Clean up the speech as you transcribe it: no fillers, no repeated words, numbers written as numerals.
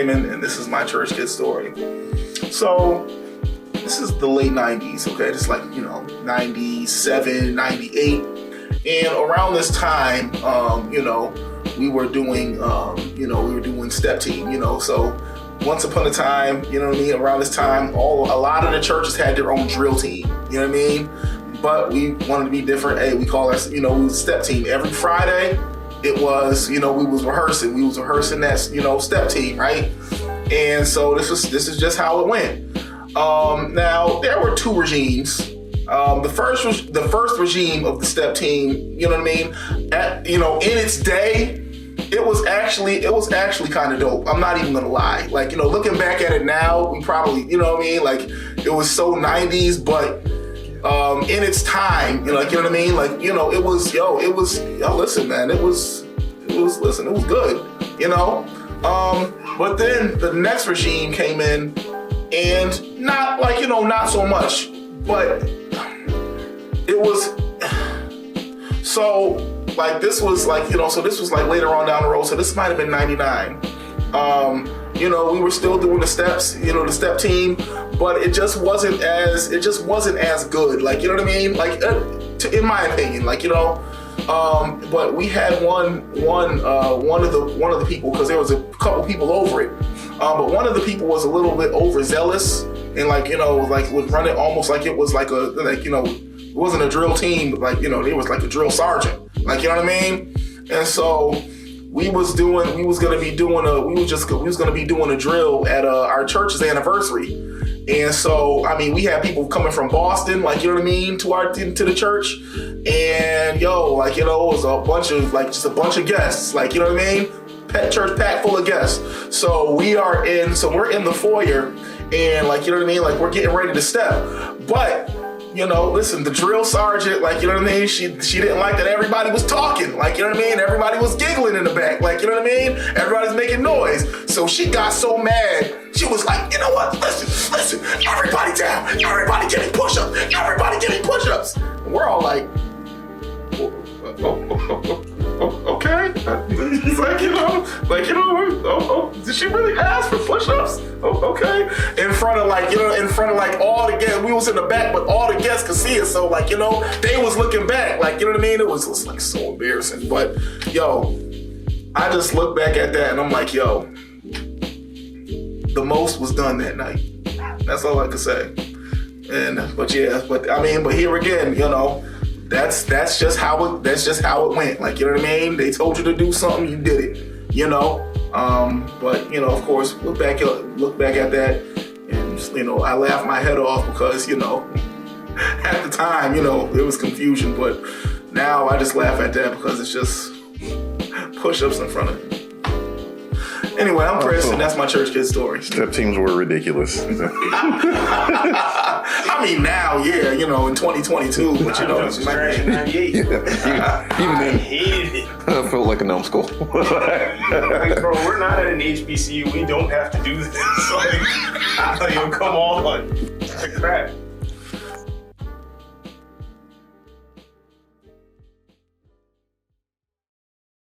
Raymond, and this is my church kid story. So, this is the late 90s, okay? It's like, 97, 98. And around this time, we were doing, step team, so once upon a time, around this time, a lot of the churches had their own drill team, you know what I mean? But we wanted to be different. Hey, we call us, we was step team. Every Friday, it was, we was rehearsing. We was rehearsing that, step team, right? And so this is just how it went. Now, there were two regimes. The first regime of the step team, you know what I mean? In its day, it was actually kind of dope. I'm not even gonna lie. Like, looking back at it now, we probably, like it was so 90s, but in its time, it was, listen, man, it was good, but then the next regime came in and not so much, but it was, so like this was like, so this was like later on down the road. So this might've been 99. We were still doing the steps, the step team, but it just wasn't as good. Like, you know what I mean? Like, in my opinion, like, but we had one of the people, because there was a couple people over it. But one of the people was a little bit overzealous and would run it almost like it was it wasn't a drill team, but it was like a drill sergeant. Like, you know what I mean? And so we was gonna be doing a drill at our church's anniversary. And so, I mean, we had people coming from Boston, like, you know what I mean, to the church. And it was a bunch of guests, like, you know what I mean? Church packed full of guests. So we're in the foyer and like, you know what I mean? Like, we're getting ready to step. But listen, the drill sergeant, like, you know what I mean? She didn't like that everybody was talking. Like, you know what I mean? Everybody was giggling in the back. Like, you know what I mean? Everybody's making noise. So she got so mad. She was like, you know what? Listen, everybody down. Everybody give me push-ups. Everybody give me push-ups. And we're all like, okay. It's like, did she really ask for push-ups? Okay. In front of all the guests. We was in the back, but all the guests could see it. So like, they was looking back. Like, you know what I mean? It was like so embarrassing. But I just look back at that and I'm like, the most was done that night. That's all I could say. But here again, that's just how it went. Like, you know what I mean? They told you to do something, you did it. But of course, look back at that, and I laughed my head off because at the time there was confusion, but now I just laugh at that because it's just push-ups in front of me. Anyway, I'm Chris, and that's my church kid story. Step teams were ridiculous. I mean, now, yeah, in 2022, but it's 98. Even then, I hated it. I felt like a numbskull. Like, bro, we're not at an HBCU. We don't have to do this. Like, come on. Crap.